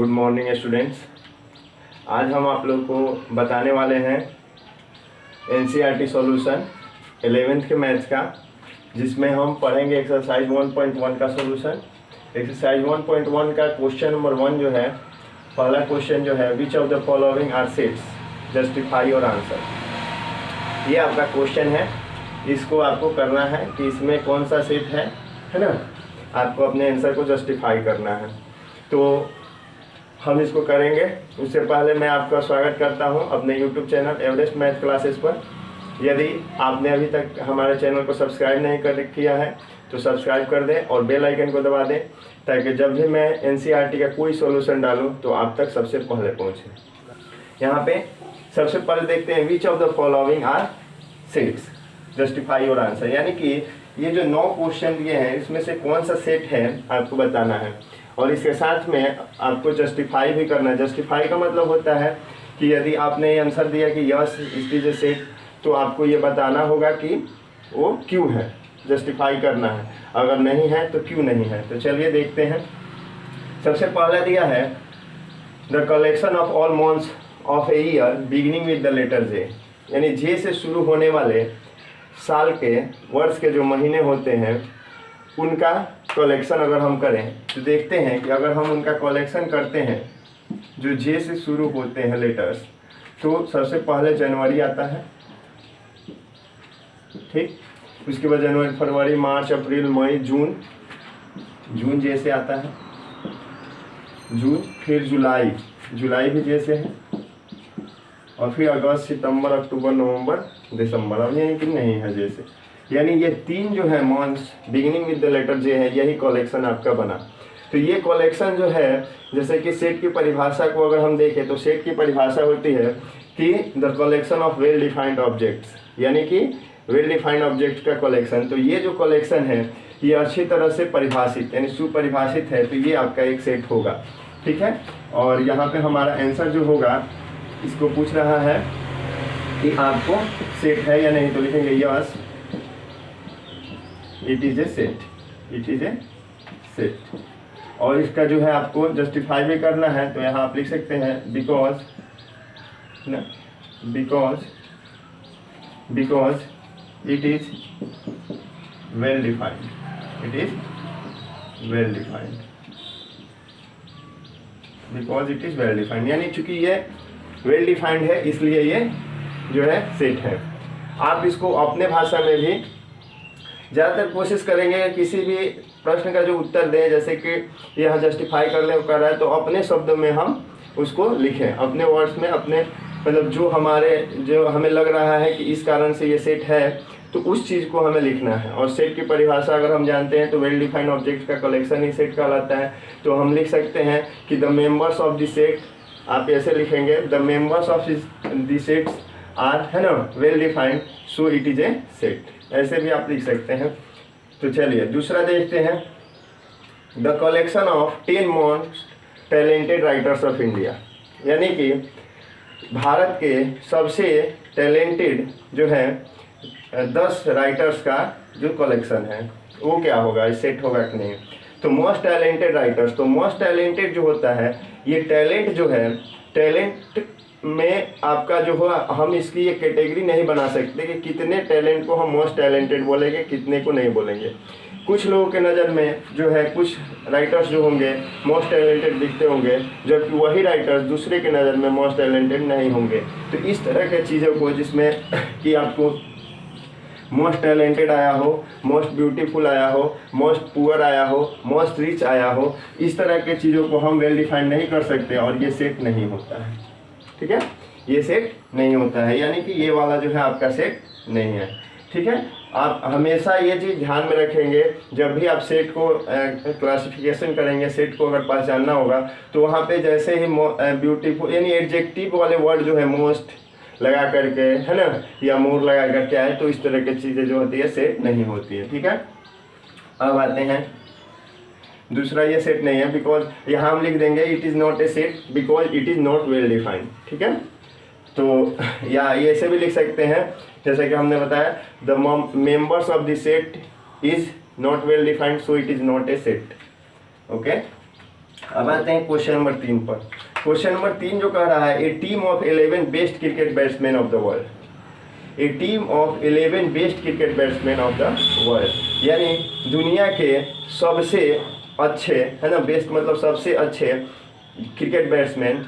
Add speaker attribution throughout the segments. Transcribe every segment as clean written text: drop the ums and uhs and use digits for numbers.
Speaker 1: Good morning students. आज हम आप लोग को बताने वाले हैं एनसीईआरटी सॉल्यूशन 11th के मैथ्स का, जिसमें हम पढ़ेंगे एक्सरसाइज 1.1 का सॉल्यूशन। एक्सरसाइज 1.1 का क्वेश्चन नंबर 1 जो है, पहला क्वेश्चन जो है, which of the following are sets, justify your answer. ये आपका क्वेश्चन है, इसको आपको करना है कि इसमें कौन सा सेट है ना, आपको अपने आंसर को जस्टिफाई करना है। तो हम इसको करेंगे। उससे पहले मैं आपका स्वागत करता हूं अपने YouTube channel Everest math classes पर। यदि आपने अभी तक हमारे चैनल को सब्सक्राइब नहीं किया है तो सब्सक्राइब कर दें और बेल आइकन को दबा दें, ताकि जब भी मैं एनसीईआरटी का कोई सॉल्यूशन डालूं तो आप तक सबसे पहले पहुंचे। यहाँ पे सबसे पहले देखते हैं, which of the following are sets, justify your answer. यानी कि ये जो 9 क्वेश्चन दिए हैं, इसमें से कौन सा सेट है आपको बताना है, और इसके साथ में आपको जस्टिफाई भी करना है। जस्टिफाई का मतलब होता है कि यदि आपने ये आंसर दिया कि yes it is a set, तो आपको ये बताना होगा कि वो क्यों है, जस्टिफाई करना है। अगर नहीं है तो क्यों नहीं है। तो चलिए देखते हैं। सबसे पहला दिया है, the collection of all months of a year beginning with the letter J. यानी जे से शुरू होने वाले साल के, वर्ष के जो महीने होते हैं, उनका कलेक्शन अगर हम करें तो देखते हैं कि अगर हम उनका कलेक्शन करते हैं जो जे से शुरू होते हैं लेटर्स, तो सबसे पहले जनवरी आता है, ठीक। उसके बाद जनवरी, फरवरी, मार्च, अप्रैल, मई, जून। जून जे से आता है, जून। फिर जुलाई, जुलाई भी जे से है, और फिर अगस्त, सितंबर, अक्टूबर, नवंबर, दिसंबर। अब ये कि नहीं है जे से, यानी ये 3 जो है months beginning with the letter J है, यही कलेक्शन आपका बना। तो ये कलेक्शन जो है, जैसे कि सेट की परिभाषा को अगर हम देखें तो सेट की परिभाषा होती है कि the collection of well defined objects, यानी कि वेल डिफाइंड ऑब्जेक्ट का कलेक्शन। तो ये जो कलेक्शन है ये अच्छी तरह से परिभाषित यानी सुपरिभाषित है, तो ये आपका एक सेट होगा, ठीक है। और यहाँ पे हमारा आंसर जो होगा, इसको पूछ रहा है कि आपको सेट है या नहीं, तो लिखेंगे yes it is a set, it is a set. और इसका जो है आपको जस्टिफाई भी करना है, तो यहाँ आप लिख सकते हैं बिकॉज ना, because it is well defined, it is well defined, because it is well defined. यानी चूंकि ये वेल डिफाइंड है, इसलिए ये जो है सेट है। आप इसको अपने भाषा में भी ज़्यादातर कोशिश करेंगे किसी भी प्रश्न का जो उत्तर दें, जैसे कि यहाँ जस्टिफाई करने को कर रहा है, तो अपने शब्दों में हम उसको लिखें, अपने वर्ड्स में, अपने मतलब जो हमें लग रहा है कि इस कारण से ये सेट है, तो उस चीज़ को हमें लिखना है। और सेट की परिभाषा अगर हम जानते हैं तो वेल डिफाइंड ऑब्जेक्ट का कलेक्शन ही सेट कहलाता है। तो हम लिख सकते हैं कि the members of the set, आप ऐसे लिखेंगे, the members of the sets are, है ना, well defined, so it is a set. ऐसे भी आप लिख सकते हैं। तो चलिए दूसरा देखते हैं, the collection of 10 most talented writers of India. यानी कि भारत के सबसे टैलेंटेड जो है 10 राइटर्स का जो कलेक्शन है, वो क्या होगा, सेट होगा कि नहीं। तो मोस्ट टैलेंटेड राइटर्स, तो मोस्ट टैलेंटेड जो होता है, ये टैलेंट जो है, टैलेंट में आपका जो हुआ, हम इसकी ये कैटेगरी नहीं बना सकते कि कितने टैलेंट को हम मोस्ट टैलेंटेड बोलेंगे, कितने को नहीं बोलेंगे। कुछ लोगों के नज़र में जो है, कुछ राइटर्स जो होंगे मोस्ट टैलेंटेड दिखते होंगे, जबकि वही राइटर्स दूसरे के नज़र में मोस्ट टैलेंटेड नहीं होंगे। तो इस तरह के चीज़ों को, जिसमें कि आपको मोस्ट टैलेंटेड आया हो, मोस्ट ब्यूटीफुल आया हो, मोस्ट पुअर आया हो, मोस्ट रिच आया हो, इस तरह के चीज़ों को हम वेल डिफाइंड नहीं कर सकते, और ये सेट नहीं होता है, ठीक है। ये सेट नहीं होता है, यानी कि ये वाला जो है आपका सेट नहीं है, ठीक है। आप हमेशा ये चीज़ ध्यान में रखेंगे, जब भी आप सेट को क्लासिफिकेशन करेंगे, सेट को अगर पहचानना होगा, तो वहाँ पे जैसे ही ब्यूटीफुल यानी एडजेक्टिव वाले वर्ड जो है मोस्ट लगा करके, है ना, या मोर लगा करके आए, तो इस तरह की चीज़ें जो होती है सेट नहीं होती है, ठीक है। अब आते हैं दूसरा, ये सेट नहीं है, बिकॉज यहाँ हम लिख देंगे it is not a set because it is not well defined, ठीक है। तो या ये ऐसे भी लिख सकते हैं, जैसे कि हमने बताया, the members of the set is not well defined, so it is not a set, okay. अब आते हैं क्वेश्चन नंबर 3 पर। क्वेश्चन नंबर 3 जो कह रहा है, a team of 11 best cricket batsman of the world. A team of 11 best cricket batsman of the world, यानी दुनिया के सबसे अच्छे, है ना, बेस्ट मतलब सबसे अच्छे क्रिकेट बैट्समैन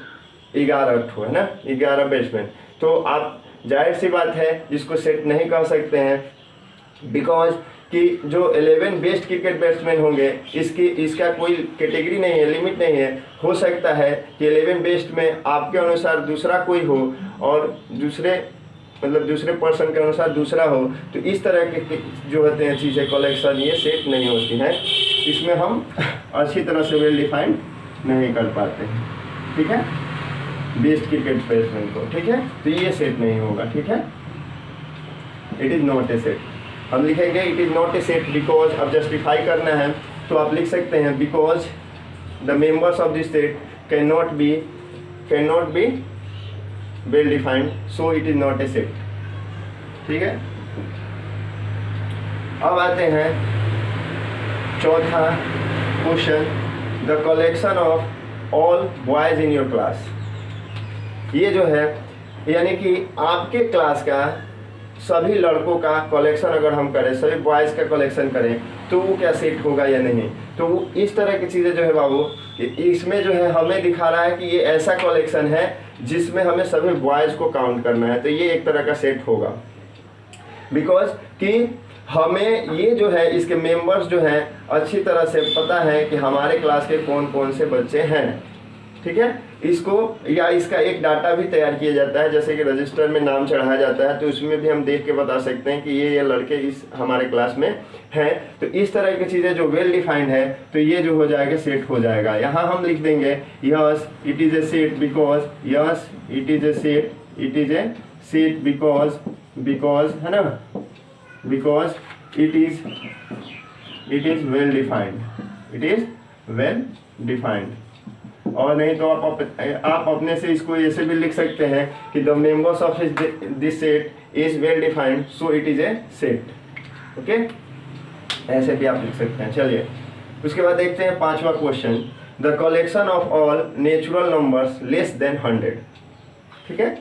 Speaker 1: 11 ठो, है ना, 11 बैट्समैन। तो आप जाहिर सी बात है इसको सेट नहीं कर सकते हैं, बिकॉज कि जो 11 बेस्ट क्रिकेट बैट्समैन होंगे इसका कोई कैटेगरी नहीं है, लिमिट नहीं है। हो सकता है कि 11 बेस्ट में आपके अनुसार दूसरा कोई हो और दूसरे पर्सन के अनुसार दूसरा हो, तो इस तरह के जो होते हैं चीज़ें कलेक्शन, ये सेट नहीं होती हैं। इसमें हम अच्छी तरह से वेल डिफाइंड नहीं कर पाते हैं, ठीक है, बेस्ट क्रिकेट बैट्समैन को, ठीक है, तो ये सेट नहीं होगा, ठीक है, it is not a set. हम लिखेंगे it is not a set because, अब जस्टिफाई करना है तो आप लिख सकते हैं because the members of this set can not be well defined, so it is not a set, ठीक है। अब आते हैं चौथा question, the collection of all boys in your class. ये जो है यानी कि आपके क्लास का सभी लड़कों का कलेक्शन अगर हम करें, सभी बॉयज़ का कलेक्शन करें, तो वो क्या सेट होगा या नहीं। तो इस तरह की चीज़ें जो है बाबू, इसमें जो है हमें दिखा रहा है कि ये ऐसा कलेक्शन है जिसमें हमें सभी बॉयज़ को काउंट करना है, तो ये एक तरह का सेट होगा। बिकॉज कि हमें ये जो है इसके मेंबर्स जो हैं अच्छी तरह से पता है कि हमारे क्लास के कौन कौन से बच्चे हैं, ठीक है। इसको या इसका एक डाटा भी तैयार किया जाता है, जैसे कि रजिस्टर में नाम चढ़ाया जाता है, तो उसमें भी हम देख के बता सकते हैं कि ये लड़के इस हमारे क्लास में हैं। तो इस तरह की चीज़ें जो वेल डिफाइंड है, तो ये जो हो जाएगा सेट हो जाएगा। यहाँ हम लिख देंगे yes it is a set because, yes it is a set, it is a set because, है ना, because it is well defined, it is well defined. और नहीं तो आप अपने से इसको ऐसे भी लिख सकते हैं कि the members of this set is well defined, so it is a set, okay, ऐसे भी आप लिख सकते हैं। चलिए उसके बाद देखते हैं पांचवा question, the collection of all natural numbers less than 100, ठीक है।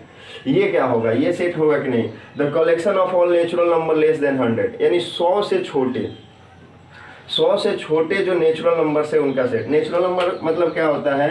Speaker 1: ये क्या होगा, ये सेट होगा कि नहीं। The collection of all natural number less than 100, यानी 100 से छोटे जो नेचुरल नंबर है उनका सेट। नेचुरल नंबर मतलब क्या होता है,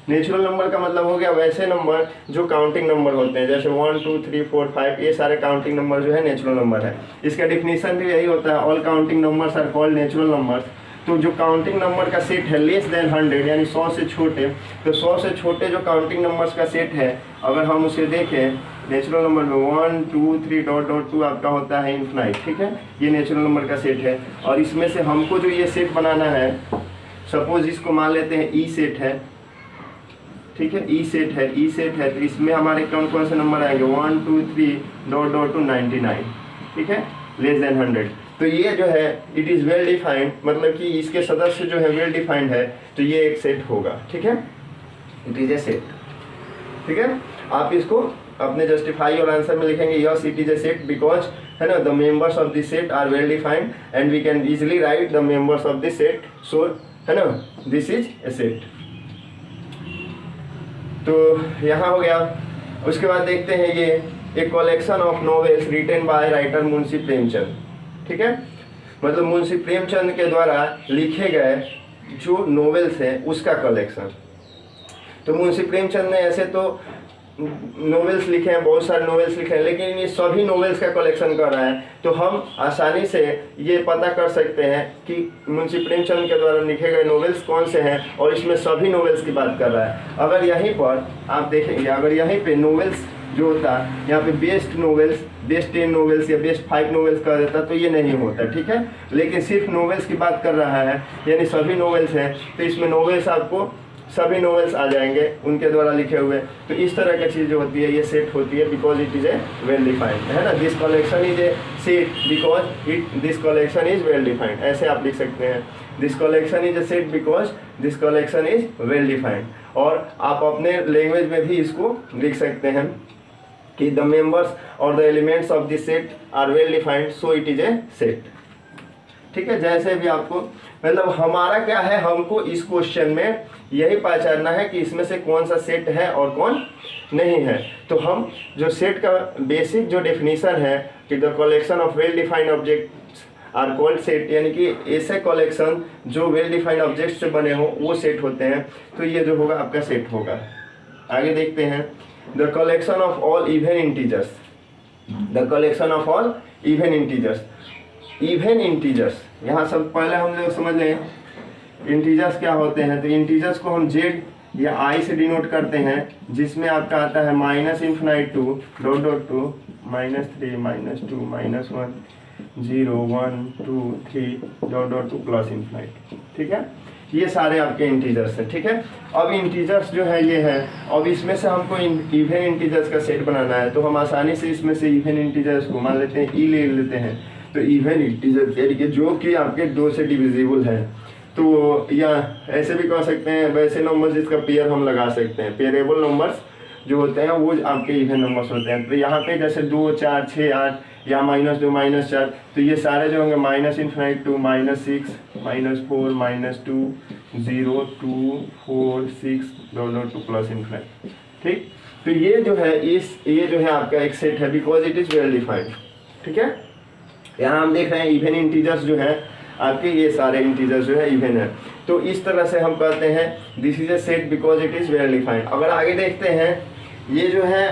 Speaker 1: नेचुरल नंबर का मतलब हो गया वैसे नंबर जो काउंटिंग नंबर होते हैं, जैसे 1 2 3 4 5, ये सारे काउंटिंग नंबर जो है नेचुरल नंबर है। इसका डिफिनीशन भी यही होता है, all counting numbers are called natural numbers. तो जो काउंटिंग नंबर का सेट है लेस देन 100, यानी 100 से छोटे, तो 100 से छोटे जो काउंटिंग नंबर्स का सेट है, अगर हम उसे देखें नेचुरल नंबर में 1 2 3 डॉट डॉट 2 आपका होता है इन्फिनाइट, ठीक है, ये नेचुरल नंबर का सेट है। और इसमें से हमको जो ये सेट बनाना है, सपोज इसको मान लेते हैं ई सेट है, ठीक है, ई सेट है, तो इसमें हमारे कौन कौन से नंबर आएंगे 1 2 3 डॉट डॉट 2 99, ठीक है, लेस देन 100। तो ये जो है इट इज़ वेल डिफाइंड, मतलब कि इसके सदस्य जो है वेल डिफाइंड है, तो ये एक सेट होगा, ठीक है, इट इज़ ए सेट, ठीक है। आप इसको अपने जस्टिफाई और आंसर में लिखेंगे yes it is a set because, है ना, the members of this set are well defined and we can easily write the members of this set, so, है ना, दिस इज ए सेट। तो यहाँ हो गया। उसके बाद देखते हैं ये एक collection of novels written by writer Munshi Premchand, ठीक है, मतलब मुंशी प्रेमचंद के द्वारा लिखे गए जो नॉवेल्स हैं उसका कलेक्शन। तो मुंशी प्रेमचंद ने ऐसे तो नॉवेल्स लिखे हैं, बहुत सारे नॉवेल्स लिखे हैं, लेकिन ये सभी नॉवेल्स का कलेक्शन कर रहा है, तो हम आसानी से ये पता कर सकते हैं कि मुंशी प्रेमचंद के द्वारा लिखे गए नॉवेल्स कौन से हैं, और इसमें सभी नॉवेल्स की बात कर रहा है। अगर यहीं पर आप देखेंगे, अगर यहीं पे नॉवेल्स जो होता है यहाँ पे बेस्ट नॉवेल्स, बेस्ट 10 नॉवेल्स या बेस्ट 5 नॉवेल्स कर देता, तो ये नहीं होता, ठीक है। लेकिन सिर्फ नॉवेल्स की बात कर रहा है, यानी सभी नॉवेल्स हैं, तो इसमें नॉवेल्स आपको सभी नॉवेल्स आ जाएंगे उनके द्वारा लिखे हुए। तो इस तरह की चीज़ जो होती है ये सेट होती है because it is A well defined, है ना, this collection is a set because this collection is well defined, ऐसे आप लिख सकते हैं, this collection is a set because this collection is well defined. और आप अपने लैंग्वेज में भी इसको लिख सकते हैं कि द मेंबर्स और the elements of this set are well defined, so it is a set, ठीक है, जैसे भी आपको मतलब हमारा क्या है, हमको इस क्वेश्चन में यही पहचानना है कि इसमें से कौन सा सेट है और कौन नहीं है। तो हम जो सेट का बेसिक जो डेफिनेशन है कि the collection of well defined objects are called set, यानी कि ऐसे कलेक्शन जो वेल डिफाइंड ऑब्जेक्ट से बने हो वो सेट होते हैं। तो ये जो होगा आपका सेट होगा। आगे देखते हैं, the collection of all even integers, the collection of all even integers. Even integers यहाँ सब पहले हम लोग समझ लें इंटीजर्स क्या होते हैं। तो इंटीजर्स को हम जेड या आई से डिनोट करते हैं, जिसमें आपका आता है -∞ to dot dot to -3 -2 -1 0 1 2 3 dot dot to +∞। ठीक है, ये सारे आपके इंटीजर्स हैं। ठीक है, अब इंटीजर्स जो है ये है, अब इसमें से हमको इवन इंटीजर्स का सेट बनाना है। तो हम आसानी से इसमें से इवन इंटीजर्स को मान लेते हैं ई ले लेते हैं। तो इवन इंटीजर यानी कि जो कि आपके 2 से डिविजिबल है, तो या ऐसे भी कह सकते हैं वैसे नंबर जिसका पेयर हम लगा सकते हैं। पेयरेबल नंबर्स जो होते हैं वो आपके इवन नंबर्स होते हैं। तो यहाँ पे जैसे 2 4 6 8 या -2 -4, तो ये सारे जो होंगे -∞ टू -6 -4 -2 0 2 4 6 डॉट डॉट टू +∞। ठीक, तो ये जो है ये जो है आपका एक सेट है because it is well defined. ठीक है, यहाँ हम देख रहे हैं इवन इंटीजर्स जो है आपके, ये सारे इंटीजर्स जो है इवन है। तो इस तरह से हम कहते हैं this is a set because it is well defined. अगर आगे देखते हैं, ये जो है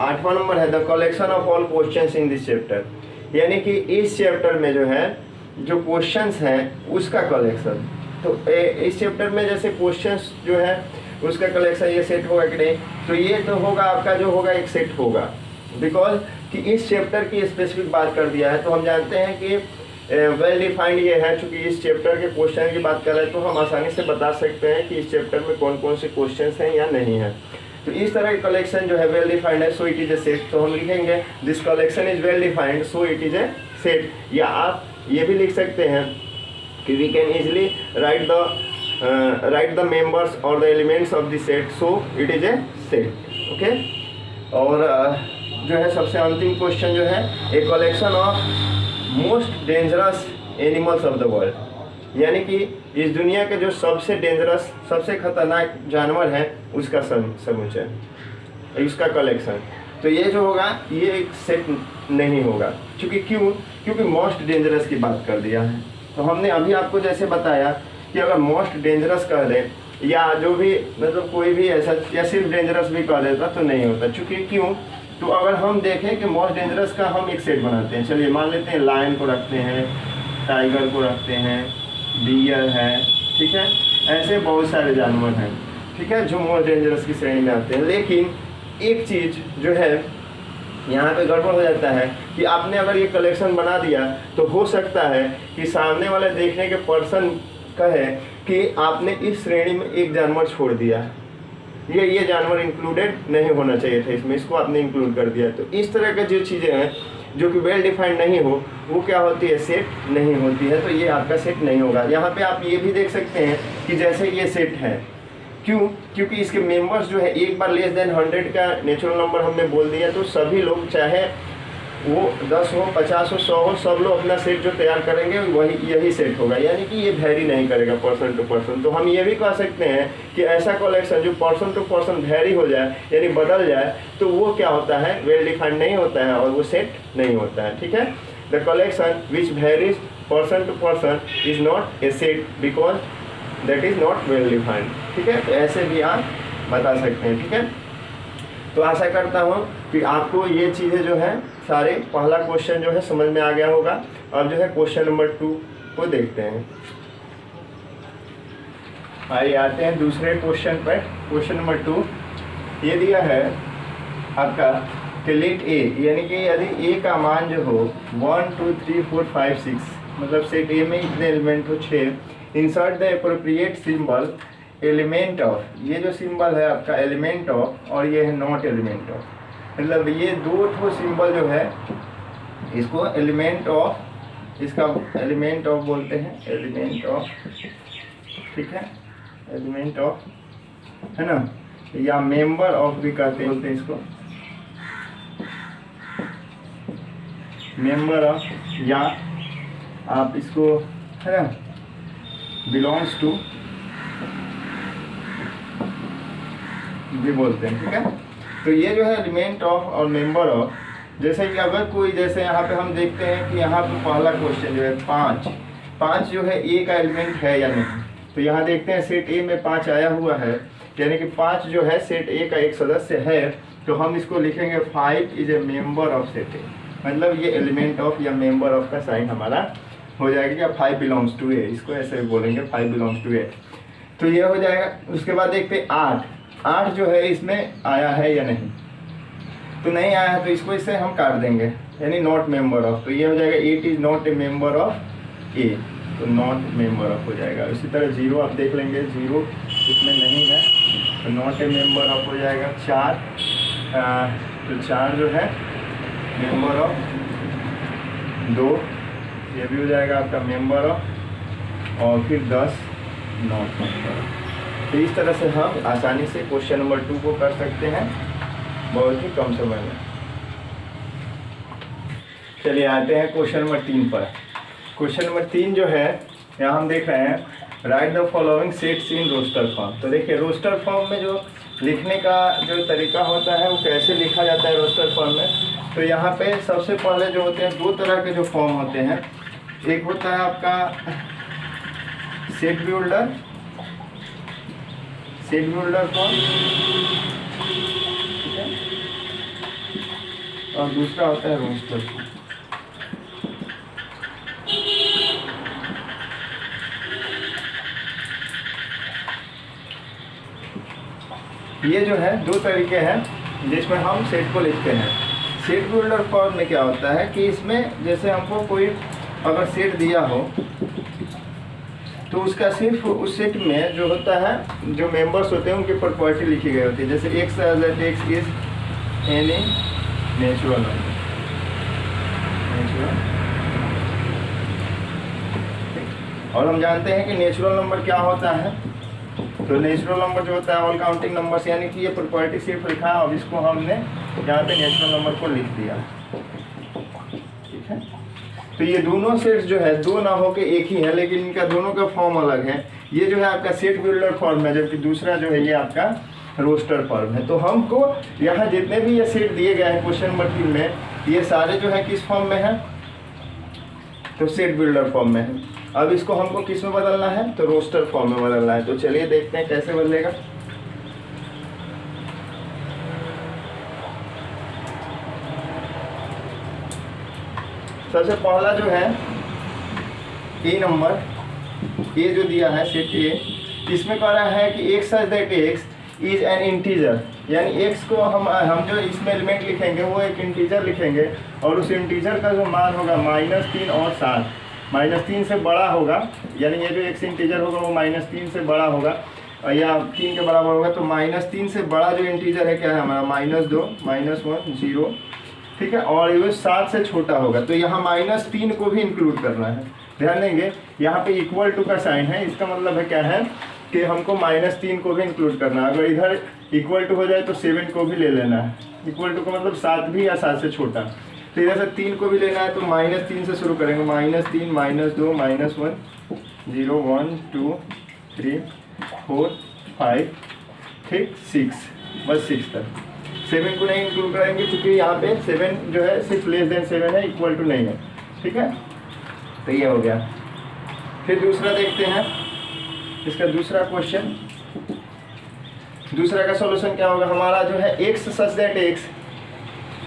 Speaker 1: 8वां नंबर है, the collection of all questions in this chapter, यानी कि इस चैप्टर में जो है जो क्वेश्चंस हैं उसका कलेक्शन। तो इस चैप्टर में जैसे क्वेश्चंस जो है उसका कलेक्शन ये सेट होगा कि नहीं, तो ये तो होगा आपका जो होगा एक सेट होगा, बिकॉज कि इस चैप्टर की स्पेसिफिक बात कर दिया है। तो हम जानते हैं कि वेल डिफाइंड ये है, चूँकि इस चैप्टर के क्वेश्चन की बात कर रहे हैं तो हम आसानी से बता सकते हैं कि इस चैप्टर में कौन कौन से क्वेश्चंस हैं या नहीं है। तो इस तरह के कलेक्शन जो है वेल डिफाइंड है, so it is a set. तो हम लिखेंगे this collection is well defined so it is a set. या आप ये भी लिख सकते हैं कि we can easily write the members और the elements of the set so it is a set. Okay, और जो है सबसे अंतिम क्वेश्चन जो है, a collection of most dangerous animals of the world, यानी कि इस दुनिया के जो सबसे डेंजरस सबसे खतरनाक जानवर है उसका समुच्चय, इसका कलेक्शन। तो ये जो होगा ये एक सेट नहीं होगा, क्योंकि मोस्ट डेंजरस की बात कर दिया है। तो हमने अभी आपको जैसे बताया कि अगर मोस्ट डेंजरस कह दें या जो भी मतलब कोई भी ऐसा या सिर्फ डेंजरस भी कह देता तो नहीं होता। चूँकि क्यों, तो अगर हम देखें कि मोस्ट डेंजरस का हम एक सेट बनाते हैं, चलिए मान लेते हैं लायन को रखते हैं, टाइगर को रखते हैं, डियर है, ठीक है, ऐसे बहुत सारे जानवर हैं, ठीक है, जो मोस्ट डेंजरस की श्रेणी में आते हैं। लेकिन एक चीज़ जो है यहाँ पे गड़बड़ हो जाता है कि आपने अगर ये कलेक्शन बना दिया तो हो सकता है कि सामने वाले देखने के पर्सन कहे कि आपने इस श्रेणी में एक जानवर छोड़ दिया है, ये जानवर इंक्लूडेड नहीं होना चाहिए था इसमें, इसको आपने इंक्लूड कर दिया। तो इस तरह की जो चीज़ें हैं जो कि वेल डिफाइंड नहीं हो वो क्या होती है, सेट नहीं होती है। तो ये आपका सेट नहीं होगा। यहाँ पे आप ये भी देख सकते हैं कि जैसे ये सेट है, क्योंकि इसके मेंबर्स जो है एक बार लेस देन 100 का नेचुरल नंबर हमने बोल दिया, तो सभी लोग चाहे वो 10 हो 50 हो 100 हो, सब लोग अपना सेट जो तैयार करेंगे वही यही सेट होगा, यानी कि ये वेरी नहीं करेगा पर्सन टू पर्सन। तो हम ये भी कह सकते हैं कि ऐसा कलेक्शन जो पर्सन टू पर्सन वेरी हो जाए यानी बदल जाए तो वो क्या होता है, वेल डिफाइंड नहीं होता है और वो सेट नहीं होता है। ठीक है, the collection which varies person to person is not a set because that is not well defined. ठीक है, तो ऐसे भी आप बता सकते हैं। ठीक है, तो आशा करता हूँ कि आपको ये चीज़ें जो है सारे पहला क्वेश्चन जो है समझ में आ गया होगा। अब जो है क्वेश्चन नंबर 2 को देखते हैं। आइए आते हैं दूसरे क्वेश्चन पर। क्वेश्चन नंबर 2 ये दिया है आपका कि लेट ए, यानी कि यदि ए का मान जो हो 1 2 3 4 5 6, मतलब सेट ए में इतने एलिमेंट हो 6, insert the appropriate symbol element of, ये जो सिंबल है आपका एलिमेंट ऑफ और ये है नॉट एलिमेंट ऑफ, मतलब ये दो ठो सिंबल जो है इसको एलिमेंट ऑफ, इसका एलिमेंट ऑफ बोलते हैं, एलिमेंट ऑफ, ठीक है, एलिमेंट ऑफ है ना, या मेंबर ऑफ भी कहते हैं इसको, मेंबर ऑफ या आप इसको है ना बिलोंग्स टू भी बोलते हैं, ठीक है। तो ये जो है एलिमेंट ऑफ और मेंबर ऑफ, जैसे कि अगर कोई, जैसे यहाँ पे हम देखते हैं कि यहाँ पे पहला क्वेश्चन जो है 5 जो है ए का एलिमेंट है या नहीं। तो यहाँ देखते हैं सेट ए में 5 आया हुआ है, यानी कि 5 जो है सेट ए का एक सदस्य है। तो हम इसको लिखेंगे 5 is a member of set ए, मतलब ये एलिमेंट ऑफ या मेंबर ऑफ का साइन हमारा हो जाएगा क्या 5 बिलोंग्स टू ए, इसको ऐसे बोलेंगे 5 बिलोंग्स टू ए। तो ये हो जाएगा। उसके बाद देखते हैं 8 जो है इसमें आया है या नहीं। तो नहीं आया है तो इसको इससे हम काट देंगे, यानी नॉट मेंबर ऑफ। तो ये हो जाएगा 8 is not a member of A, तो नॉट मेंबर ऑफ हो जाएगा। इसी तरह 0 आप देख लेंगे, 0 इसमें नहीं है तो नॉट ए मेंबर ऑफ हो जाएगा। 4 तो 4 जो है मेंबर ऑफ। 2 ये भी हो जाएगा आपका मेंबर ऑफ। और फिर 10 नॉट मेंबर ऑफ। तो इस तरह से हम आसानी से क्वेश्चन नंबर 2 को कर सकते हैं बहुत ही कम समय में। चलिए आते हैं क्वेश्चन नंबर 3 पर। क्वेश्चन नंबर 3 जो है यहाँ हम देख रहे हैं write the following sets in roster form. तो देखिए रोस्टर फॉर्म में जो लिखने का जो तरीका होता है वो कैसे लिखा जाता है रोस्टर फॉर्म में। तो यहाँ पे सबसे पहले जो होते हैं 2 तरह के जो फॉर्म होते हैं। एक होता है आपका सेट बिल्डर फॉर्म, ठीक है, और दूसरा होता है रोस्टर फॉर्म। ये जो है 2 तरीके हैं जिसमें हम सेट को लिखते हैं। सेट बिल्डर फॉर्म में क्या होता है कि इसमें जैसे हमको कोई अगर सेट दिया हो तो उसका सिर्फ उस सेट में जो होता है जो मेंबर्स होते हैं उनकी प्रॉपर्टी लिखी गई होती है। जैसे x is any natural number, और हम जानते हैं कि नेचुरल नंबर क्या होता है। तो नेचुरल नंबर जो होता है ऑल काउंटिंग नंबर्स, यानी कि ये प्रॉपर्टी सिर्फ लिखा है। अब इसको हमने यहाँ पे नेचुरल नंबर को लिख दिया, ठीक है। तो ये दोनों सेट्स जो है 2 ना हो के एक ही है, लेकिन इनका दोनों का फॉर्म अलग है। ये जो है आपका सेट बिल्डर फॉर्म है, जबकि दूसरा जो है ये आपका रोस्टर फॉर्म है। तो हमको यहाँ जितने भी ये सेट दिए गए हैं क्वेश्चन नंबर 3 में, ये सारे जो है किस फॉर्म में है, तो सेट बिल्डर फॉर्म में है। अब इसको हमको किस में बदलना है, तो रोस्टर फॉर्म में बदलना है। तो चलिए देखते हैं कैसे बदलेगा। सबसे पहला जो है ए नंबर, ए जो दिया है सेट ए, इसमें कह रहा है कि x such that x is an integer, यानी x को हम जो इसमें एलिमेंट लिखेंगे वो एक इंटीजर लिखेंगे, और उस इंटीजर का जो मान होगा -3 और 7, -3 से बड़ा होगा, यानी ये जो x इंटीजर होगा वो -3 से बड़ा होगा या 3 के बराबर होगा। तो -3 से बड़ा जो इंटीजर है क्या है हमारा -2, -1, 0, ठीक है, और ये 7 से छोटा होगा। तो यहाँ -3 को भी इंक्लूड करना है। ध्यान देंगे यहाँ पे इक्वल टू का साइन है, इसका मतलब है क्या है कि हमको -3 को भी इंक्लूड करना है। अगर इधर इक्वल टू हो जाए तो 7 को भी ले लेना है। इक्वल टू का मतलब 7 भी या 7 से छोटा। तो इधर से 3 को भी लेना है, तो -3 से शुरू करेंगे। -3, -2, -1, 0, 1, 2, 3, 4, 5, ठीक, 6, बस 6 तक। 7 को नहीं इंक्लूड करेंगे क्योंकि यहाँ पे 7 जो है सिर्फ लेस देन 7 है, इक्वल टू नहीं है, ठीक है। तो ये हो गया। फिर दूसरा देखते हैं, इसका दूसरा क्वेश्चन, दूसरा का सॉल्यूशन क्या होगा हमारा, जो है x such that x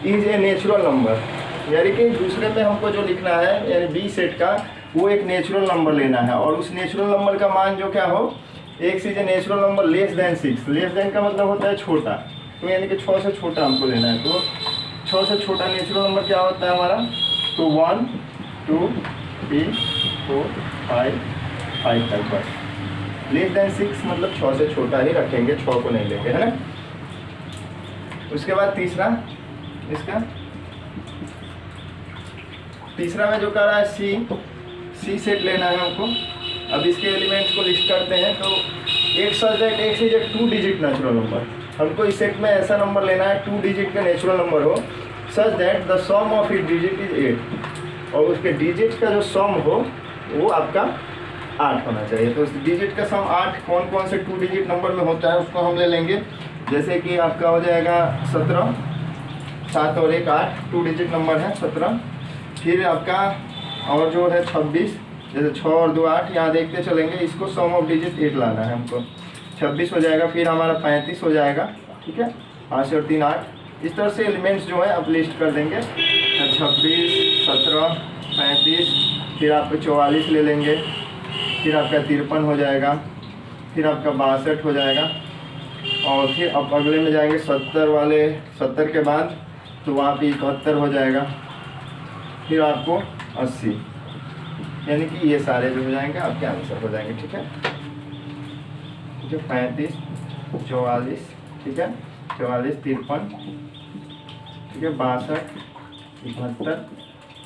Speaker 1: is a natural number, यानी कि दूसरे में हमको जो लिखना है यानी बी सेट का वो एक नेचुरल नंबर लेना है, और उस नेचुरल नंबर का मान जो क्या हो, x is a natural number less than 6। Less than का मतलब होता है छोटा, तो यानी कि 6 से छोटा हमको लेना है। तो 6 से छोटा नेचुरल नंबर क्या होता है हमारा, तो 1, 2, 3, 4, 5 तक बस। लेस देन 6 मतलब 6 से छोटा ही रखेंगे, 6 को नहीं लेंगे, है ना। उसके बाद तीसरा, इसका तीसरा में जो कर रहा है सी सेट लेना है हमको। अब इसके एलिमेंट्स को लिस्ट करते हैं। तो x such that x is A 2 digit natural number. हमको इस सेट में ऐसा नंबर लेना है 2 डिजिट का नेचुरल नंबर हो, such that the sum of it digit is 8। और उसके डिजिट का जो सम हो वो आपका 8 होना चाहिए। तो डिजिट का सम 8 कौन कौन से 2 डिजिट नंबर में होता है उसको हम ले लेंगे। जैसे कि आपका हो जाएगा 17, 7 और 1 8, 2 डिजिट नंबर है 17। फिर आपका और जो है 26, जैसे 6 और 2 8, यहाँ देखते चलेंगे, इसको सम ऑफ डिजिट 8 लाना है हमको, 26 हो जाएगा। फिर हमारा 35 हो जाएगा, ठीक है, 5 और 3 8। इस तरह से एलिमेंट्स जो है आप लिस्ट कर देंगे, 26 17 35, फिर आपको 44 ले लेंगे, फिर आपका 53 हो जाएगा, फिर आपका 62 हो जाएगा, और फिर अब अगले में जाएंगे 70 वाले, 70 के बाद तो वहाँ पे 71 हो जाएगा, फिर आपको 80, यानी कि ये सारे जो हो जाएंगे आपके आंसर हो जाएंगे। ठीक है, 35 44, ठीक है, 44 53, ठीक है, 62 71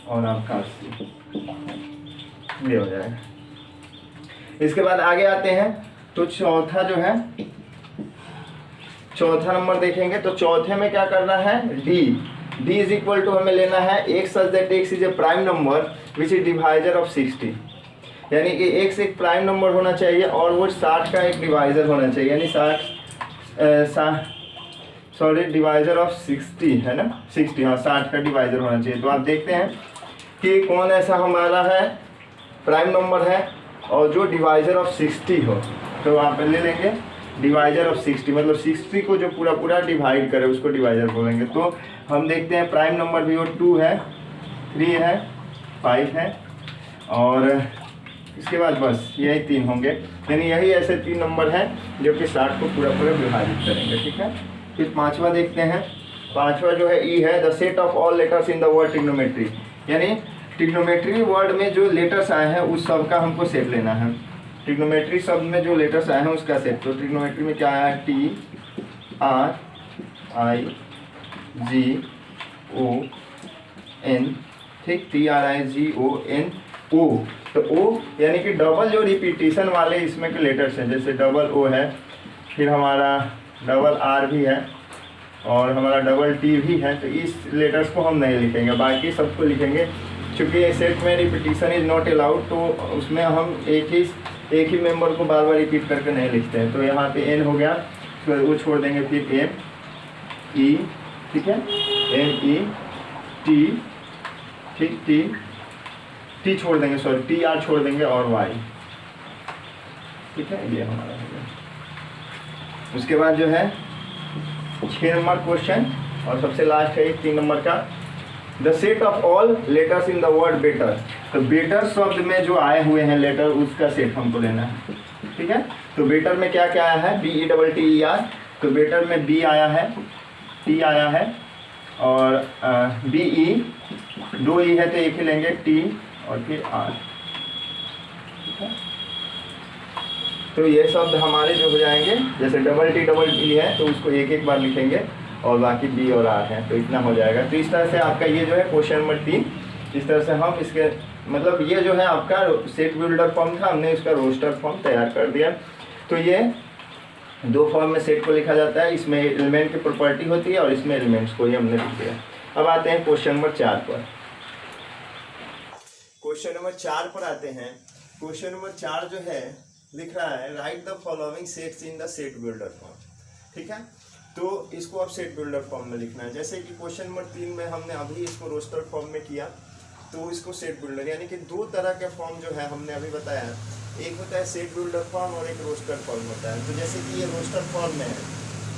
Speaker 1: और आपका 80, ये हो जाएगा। इसके बाद आगे आते हैं तो चौथा जो है, चौथा नंबर देखेंगे तो चौथे में क्या करना है, d इज इक्वल टू हमें लेना है x such that x is A prime number which is divisor of 60, यानी कि x एक प्राइम नंबर होना चाहिए और वो 60 का एक डिवाइजर होना चाहिए, यानी 60 डिवाइजर ऑफ 60 है ना, 60, हाँ 60 का डिवाइजर होना चाहिए। तो आप देखते हैं कि कौन ऐसा हमारा है प्राइम नंबर है और जो डिवाइजर ऑफ 60 हो, तो वहाँ पे ले लेंगे डिवाइजर ऑफ 60, मतलब 60 को जो पूरा पूरा डिवाइड करे उसको डिवाइजर बोलेंगे। तो हम देखते हैं प्राइम नंबर भी वो 2 है, 3 है, 5 है, और इसके बाद बस यही 3 होंगे, यानी यही ऐसे 3 नंबर हैं जो कि 60 को पूरा पूरा विभाजित करेंगे। ठीक है, फिर पांचवा देखते हैं, पांचवा जो है ई है, the set of all letters in the word trigonometry, यानी ट्रिग्नोमेट्री वर्ड में जो लेटर्स आए हैं उस सब का हमको सेट लेना है। ट्रिग्नोमेट्री शब्द में जो लेटर्स आए हैं उसका सेट, तो ट्रिग्नोमेट्री में क्या आया है, T R I G O N, ठीक, T R I G O N O, तो O यानी कि डबल जो रिपीटिशन वाले इसमें के लेटर्स हैं, जैसे डबल O है, फिर हमारा डबल R भी है और हमारा डबल T भी है, तो इस लेटर्स को हम नहीं लिखेंगे, बाकी सबको लिखेंगे। चूँकि सेट में रिपीटिशन इज नॉट अलाउड, तो उसमें हम एक ही मेंबर को बार बार रिपीट करके नहीं लिखते हैं। तो यहाँ पे N हो गया, तो वो छोड़ देंगे, फिर M E, ठीक है, M E T, ठीक, T छोड़ देंगे, सॉरी T R छोड़ देंगे और Y, ठीक है, ये हमारा हो गया। उसके बाद जो है 6 नंबर क्वेश्चन और सबसे लास्ट है 3 नंबर का, the set of all letters in the word better, तो बेटर शब्द में जो आए हुए हैं लेटर उसका सेट हमको लेना है। ठीक है, तो बेटर में क्या क्या आया है, BETTER, तो बेटर में B आया है, T आया है और BE, 2 E है तो एक ही लेंगे, T और फिर R। ठीक है, तो ये शब्द हमारे जो हो जाएंगे, जैसे डबल T है तो उसको एक एक बार लिखेंगे और बाकी B और R है, तो इतना हो जाएगा। तो इस तरह से आपका ये जो है क्वेश्चन नंबर 3, इस तरह से हम इसके मतलब ये जो है आपका सेट बिल्डर फॉर्म था, हमने इसका रोस्टर फॉर्म तैयार कर दिया। तो ये 2 फॉर्म में सेट को लिखा जाता है, इसमें एलिमेंट की प्रॉपर्टी होती है और इसमें एलिमेंट्स को ही हमने लिख दिया। अब आते हैं क्वेश्चन नंबर 4 पर। क्वेश्चन नंबर 4 पर आते हैं। क्वेश्चन नंबर 4 जो है लिख रहा है, right the following sets in the set builder form. ठीक है, तो इसको अब सेट बिल्डर फॉर्म में लिखना है। जैसे कि क्वेश्चन नंबर 3 में हमने अभी इसको रोस्टर फॉर्म में किया, तो इसको सेट बिल्डर, यानी कि 2 तरह के फॉर्म जो है हमने अभी बताया, एक होता है सेट बिल्डर फॉर्म और एक रोस्टर फॉर्म होता है। तो जैसे कि ये रोस्टर फॉर्म में है,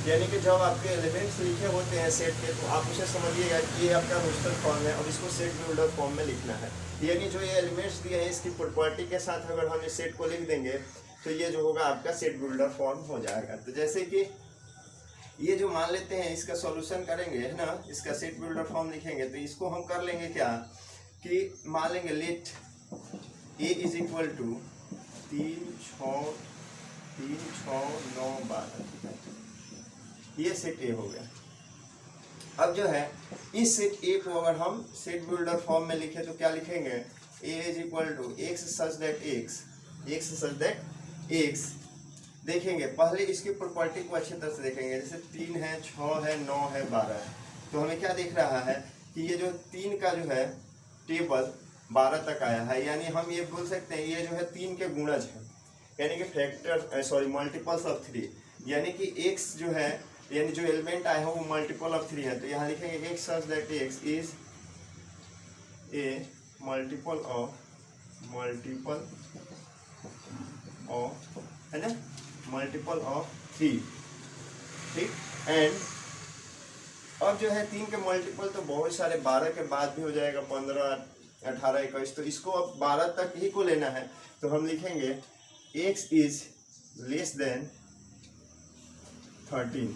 Speaker 1: यानी कि जब आपके एलिमेंट्स लिखे होते हैं सेट के, तो आप उसे समझिएगा कि ये आपका रोस्टर फॉर्म है, अब इसको सेट बिल्डर फॉर्म में लिखना है। यानी जो ये एलिमेंट्स दिए हैं इसकी प्रॉपर्टी के साथ अगर हम इस सेट को लिख देंगे तो ये जो होगा आपका सेट बिल्डर फॉर्म हो जाएगा। तो जैसे कि ये जो मान लेते हैं इसका सॉल्यूशन करेंगे, है ना, इसका सेट बिल्डर फॉर्म लिखेंगे, तो इसको हम कर लेंगे क्या कि मान लेंगे let A is equal to 3 6 9 12, ये सेट A हो गया। अब जो है इस सेट A को अगर हम सेट बिल्डर फॉर्म में लिखे तो क्या लिखेंगे, A is equal to x such that x, देखेंगे पहले इसकी प्रॉपर्टी को अच्छी तरह से देखेंगे, जैसे 3 है 6 है 9 है 12 है, तो हमें क्या दिख रहा है कि ये जो 3 का जो है टेबल 12 तक आया है, यानी हम ये बोल सकते हैं ये जो है 3 के गुणज है, यानी कि फैक्टर सॉरी मल्टीपल्स ऑफ 3, यानी कि x जो है यानी जो एलिमेंट आया है वो मल्टीपल ऑफ 3 है। तो यहाँ लिखेंगे x such that x is A multiple of है ना, मल्टीपल ऑफ 3, ठीक। एंड अब जो है 3 के मल्टीपल तो बहुत सारे 12 के बाद भी हो जाएगा, 15, 18, 21, तो इसको अब 12 तक ही को लेना है। तो हम लिखेंगे x इज लेस देन 13,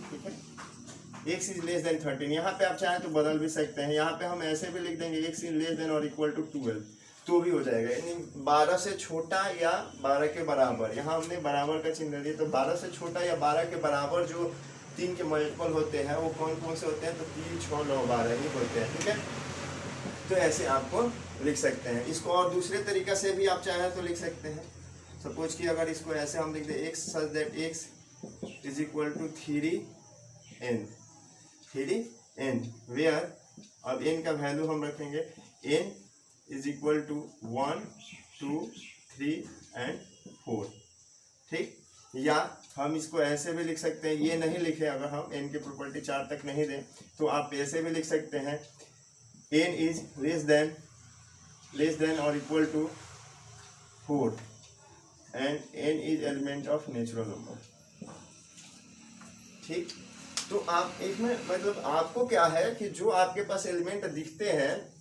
Speaker 1: ठीक है, x इज लेस देन 13। यहाँ पे आप चाहें तो बदल भी सकते हैं, यहाँ पे हम ऐसे भी लिख देंगे x इज लेस देन और इक्वल टू 12, तो भी हो जाएगा, यानी 12 से छोटा या 12 के बराबर। यहाँ हमने बराबर का चिन्ह दिया, तो 12 से छोटा या 12 के बराबर जो 3 के मल्टीपल होते हैं वो कौन कौन से होते हैं, तो 3, 6, 9, 12 ही होते हैं, ठीक है। तो ऐसे आपको लिख सकते हैं। इसको और दूसरे तरीका से भी आप चाहें तो लिख सकते हैं। सपोज कि अगर इसको ऐसे हम लिख दें x such that x is equal to 3n where, अब n का वैल्यू हम रखेंगे n is equal to 1, 2, 3 and 4, ठीक। या हम इसको ऐसे भी लिख सकते हैं, ये नहीं लिखे अगर हम n की प्रॉपर्टी 4 तक नहीं दें तो आप ऐसे भी लिख सकते हैं n इज लेस देन और equal to 4 and n is element of natural number, ठीक। तो आप इसमें मतलब आपको क्या है कि जो आपके पास एलिमेंट दिखते हैं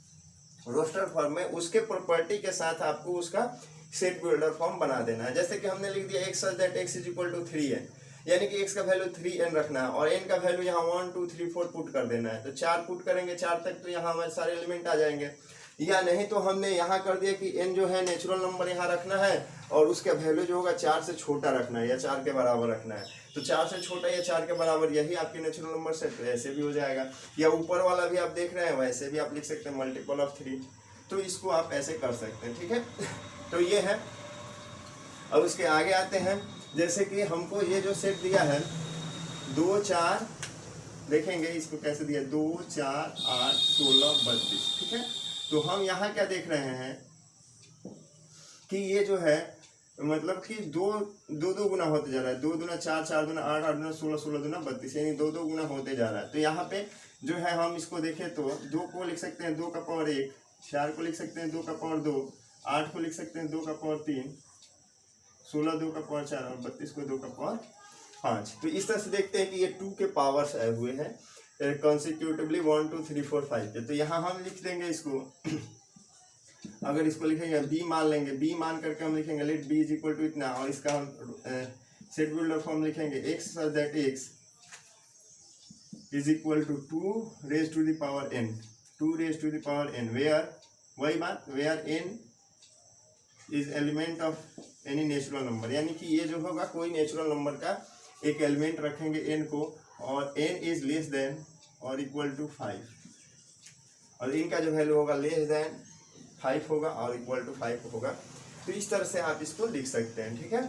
Speaker 1: रोस्टर फॉर्म में उसके प्रॉपर्टी के साथ आपको उसका सेट बिल्डर फॉर्म बना देना है। जैसे कि हमने लिख दिया x such that x is equal to 3n, यानी कि x का वैल्यू 3n रखना है और n का वैल्यू यहाँ 1, 2, 3, 4 पुट कर देना है। तो 4 पुट करेंगे 4 तक तो यहाँ हमारे सारे एलिमेंट आ जाएंगे। या नहीं तो हमने यहाँ कर दिया कि n जो है नेचुरल नंबर यहाँ रखना है और उसका वैल्यू जो होगा 4 से छोटा रखना है या 4 के बराबर रखना है। तो 4 से छोटा या 4 के बराबर यही आपके नेचुरल नंबर सेट, ऐसे भी हो जाएगा। या ऊपर वाला भी आप देख रहे हैं वैसे भी आप लिख सकते हैं मल्टीपल ऑफ 3, तो इसको आप ऐसे कर सकते हैं, ठीक है। तो ये है। अब उसके आगे आते हैं, जैसे कि हमको ये जो सेट दिया है 2, 4, देखेंगे इसको कैसे दिया, 2, 4, 8, 16, 32, ठीक है। तो हम यहाँ क्या देख रहे हैं कि ये जो है मतलब कि दो गुना होते जा रहा है, 2 दूना 4, 4 दूना 8, 8 दूना 16, 16 दूना 32, यानी 2 गुना होते जा रहा है। तो यहाँ पे जो है हम इसको देखें तो 2 को लिख सकते हैं 2 का पावर 1, 4 को लिख सकते हैं 2 का पावर 2, 8 को लिख सकते हैं 2 का पावर 3, 16 2 का पावर 4 और 32 को 2 का पावर 5। तो इस तरह से देखते हैं कि ये 2 के पावर्स आए हुए हैं कॉन्सिक्यूटिवली 1, 2, 3, 4, 5 पे। तो यहाँ हम लिख देंगे इसको अगर इसको लिखेंगे b मान लेंगे, b मान करके हम लिखेंगे let b is equal to इतना, और इसका हम सेट बिल्डर फॉर्म लिखेंगे x such that x is equal to 2 raise to the power n, 2 raise to the power n where, वही बात, where n is element of any natural number, यानी कि ये जो होगा कोई नेचुरल नंबर का एक एलिमेंट रखेंगे n को और n इज लेस देन और इक्वल टू 5, और इनका जो वैल्यू होगा लेस देन 5 होगा और इक्वल टू 5 होगा। तो इस तरह से आप इसको लिख सकते हैं, ठीक है।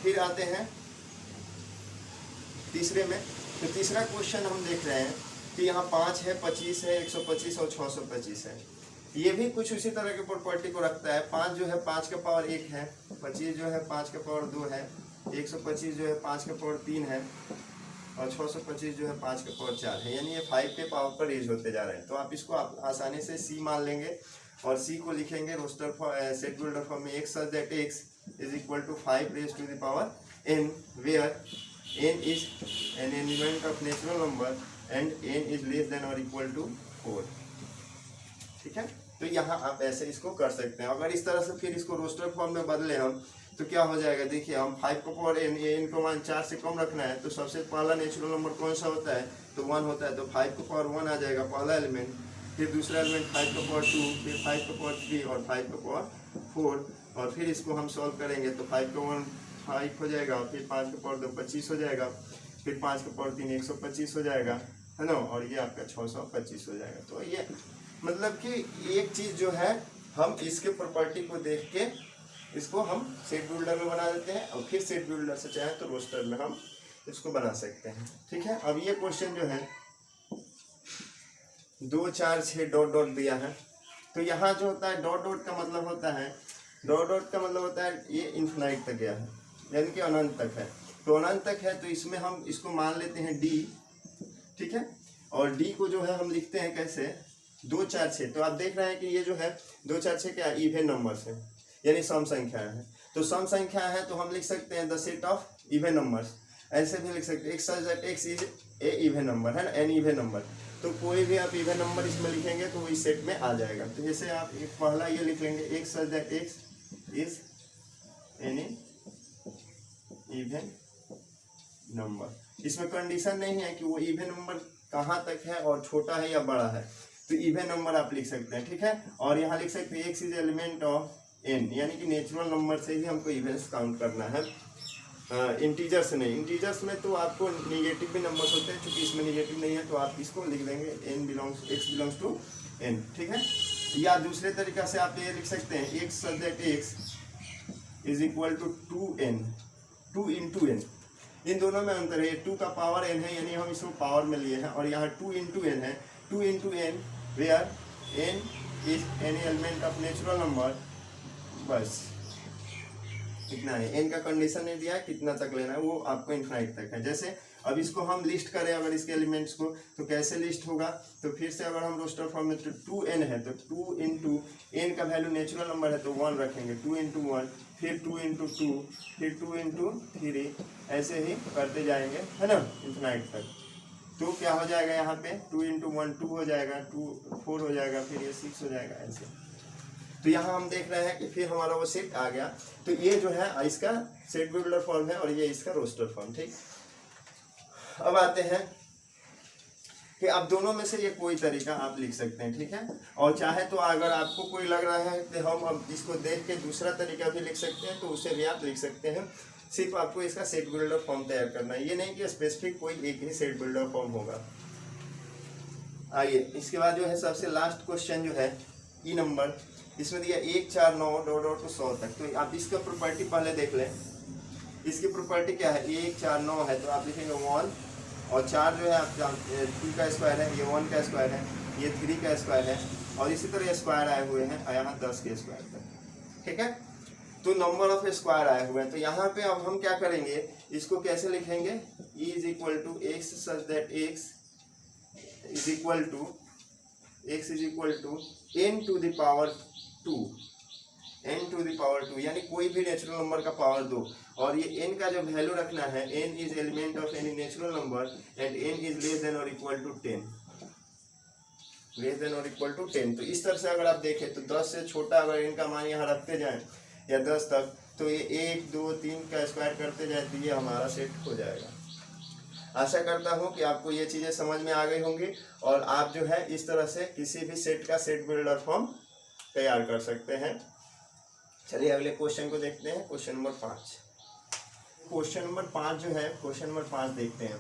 Speaker 1: फिर आते हैं तीसरे में। तो तीसरा क्वेश्चन हम देख रहे हैं कि यहाँ 5 है, 25 है, 125 और 625 है। ये भी कुछ उसी तरह के प्रॉपर्टी को रखता है। 5 जो है 5 का पावर 1 है, 25 जो है 5 का पावर 2 है, 125 जो है 5 का पावर 3 है और 625 जो है 5 का पावर 4 है, यानी ये 5 के पावर पर रेज होते जा रहे हैं। तो आप इसको आप आसानी से c मान लेंगे और c को लिखेंगे रोस्टर सेट बिल्डर फॉर्म में x such that x is equal to 5 raise to the power n where n is an element of natural number and n is less than और equal to 4, ठीक है। तो यहाँ आप ऐसे इसको कर सकते हैं। अगर इस तरह से फिर इसको रोस्टर फॉर्म में बदले हम तो क्या हो जाएगा, देखिए हम 5 को पावर n, ये n को मान 4 से कम रखना है, तो सबसे पहला नेचुरल नंबर कौन सा होता है, तो 1 होता है। तो 5 को पावर 1 आ जाएगा पहला एलिमेंट, फिर दूसरा एलिमेंट 5 को पावर 2, फिर 5 को पावर 3 और 5 को पावर 4, और फिर इसको हम सॉल्व करेंगे तो 5 को 1 5 हो जाएगा, फिर 5 को पावर 2 25 हो जाएगा, फिर 5 को पावर 3 125 हो जाएगा, है ना, और ये आपका 625 हो जाएगा। तो ये मतलब कि एक चीज़ जो है हम इसके प्रॉपर्टी को देख के इसको हम सेट बिल्डर में बना देते हैं और फिर सेट बिल्डर से चाहे तो रोस्टर में हम इसको बना सकते हैं, ठीक है। अब ये क्वेश्चन जो है 2 4 6 डॉट डॉट दिया है। तो यहाँ जो होता है डॉट डॉट का मतलब होता है, डॉट डॉट का मतलब होता है ये इन्फिनाइट तक गया है, यानी कि अनंत तक है। तो अनंत तक है तो इसमें हम इसको मान लेते हैं डी, ठीक है। और डी को जो है हम लिखते हैं कैसे, 2 4 6। तो आप देख रहे हैं कि ये जो है 2 4 6 क्या इवन नंबर्स है, यानी सम संख्या है। तो सम संख्या है तो हम लिख सकते हैं the set of even numbers. ऐसे भी लिख सकते हैं X such that x is a even number, है ना, एन इवन नंबर। तो कोई भी आप इवन नंबर इसमें लिखेंगे तो वो इस सेट में आ जाएगा। तो जैसे आप एक पहला ये लिख लेंगे x such that x is any even number. इसमें कंडीशन नहीं है कि वो इवन नंबर कहाँ तक है और छोटा है या बड़ा है, तो इवन नंबर आप लिख सकते हैं, ठीक है। और यहाँ लिख सकते हैं x is element of N, यानी कि नेचुरल नंबर से ही हमको इवेंट्स काउंट करना है, इंटीजर्स नहीं। इंटीजर्स में तो आपको निगेटिव भी नंबर्स होते हैं, क्योंकि इसमें निगेटिव नहीं है तो आप इसको लिख देंगे N belongs x belongs to N, ठीक है। या दूसरे तरीका से आप ये लिख सकते हैं X such that x is equal to 2n, 2 into N. इन दोनों में अंतर है, 2 का पावर n है, यानी हम इसको पावर में लिए हैं, और यहाँ 2 इंटू एन है। 2 into N where n is any element of natural number, बस इतना है। n का कंडीशन नहीं दिया है कितना तक लेना है, वो आपको इन्फिनाइट तक है। जैसे अब इसको हम लिस्ट करें अगर इसके एलिमेंट्स को, तो कैसे लिस्ट होगा, तो फिर से अगर हम रोस्टर फॉर्म में, तो 2n है तो 2 इंटू एन का वैल्यू नेचुरल नंबर है तो 1 रखेंगे, 2 इंटू 1, फिर 2 इंटू 2, फिर 2 इंटू 3, ऐसे ही करते जाएंगे, है ना, इन्फिनाइट तक। तो क्या हो जाएगा यहाँ पे 2 इंटू 1 2 हो जाएगा, 2 4 हो जाएगा, फिर ये 6 हो जाएगा, ऐसे। तो यहाँ हम देख रहे हैं कि फिर हमारा वो सेट आ गया। तो ये जो है इसका सेट बिल्डर फॉर्म है और ये इसका रोस्टर फॉर्म, ठीक। अब आते हैं कि अब दोनों में से ये कोई तरीका आप लिख सकते हैं, ठीक है। और चाहे तो अगर आपको कोई लग रहा है कि हम अब इसको देख के दूसरा तरीका भी लिख सकते हैं तो उसे भी आप लिख सकते हैं। सिर्फ आपको इसका सेट बिल्डर फॉर्म तैयार करना है, ये नहीं कि स्पेसिफिक कोई एक ही सेट बिल्डर फॉर्म होगा। आइए इसके बाद जो है सबसे लास्ट क्वेश्चन जो है ई नंबर, इसमें दिया 1 4 9 डॉट डॉट टू 100 तक। तो आप इसका प्रॉपर्टी पहले देख लें। इसकी प्रॉपर्टी क्या है, 1 4 9 है तो आप लिखेंगे 1, और 4 जो है आप 2 का स्क्वायर है, ये 1 का स्क्वायर है, ये 3 का स्क्वायर है, और इसी तरह स्क्वायर आए हुए हैं यहाँ 10 के स्क्वायर तक, ठीक है। तो नंबर ऑफ स्क्वायर आए हुए हैं। तो यहाँ पे अब हम क्या करेंगे, इसको कैसे लिखेंगे, E is equal to x such that x is equal to n to the power 2, n to the power 2, यानी कोई भी नेचुरल नंबर का पावर 2। और ये n का जो वैल्यू रखना है, n is element of any natural number and n is less than और इक्वल टू 10, लेस देन और इक्वल टू 10। तो इस तरह से अगर आप देखें तो 10 से छोटा अगर इनका मान यहाँ रखते जाएं या 10 तक, तो ये 1 2 3 का स्क्वायर करते जाए तो ये हमारा सेट हो जाएगा। आशा करता हूँ कि आपको ये चीज़ें समझ में आ गई होंगी और आप जो है इस तरह से किसी भी सेट का सेट बिल्डर फॉर्म तैयार कर सकते हैं। चलिए अगले क्वेश्चन को देखते हैं, क्वेश्चन नंबर 5। क्वेश्चन नंबर 5 जो है, क्वेश्चन नंबर 5 देखते हैं।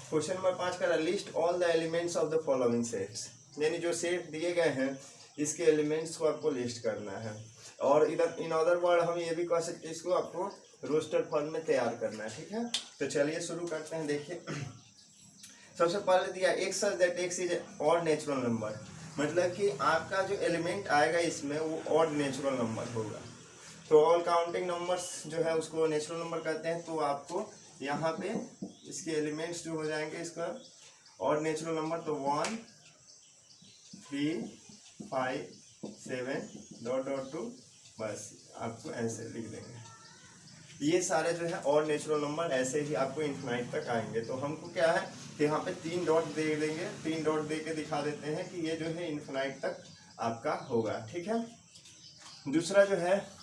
Speaker 1: क्वेश्चन नंबर 5 का list all the elements of the following sets, यानी जो सेट दिए गए हैं इसके एलिमेंट्स को आपको लिस्ट करना है। और इधर इन अदर वर्ड हम ये भी कह सकते हैं इसको आपको रोस्टर फॉर्म में तैयार करना है, ठीक है। तो चलिए शुरू करते हैं। देखिए सबसे पहले दिया x such that x is odd natural number, मतलब कि आपका जो एलिमेंट आएगा इसमें वो ऑड नेचुरल नंबर होगा। तो ऑल काउंटिंग नंबर्स जो है उसको नेचुरल नंबर कहते हैं। तो आपको यहाँ पे इसके एलिमेंट्स जो हो जाएंगे इसका ऑड नेचुरल नंबर, तो 1 3 5 7 डॉट डॉट टू, बस आपको ऐसे लिख देंगे। ये सारे जो है और नेचुरल नंबर ऐसे ही आपको इन्फिनाइट तक आएंगे। तो हमको क्या है कि यहाँ पे 3 डॉट दे देंगे, 3 डॉट दे के दिखा देते हैं कि ये जो है इन्फिनाइट तक आपका होगा, ठीक है। दूसरा जो है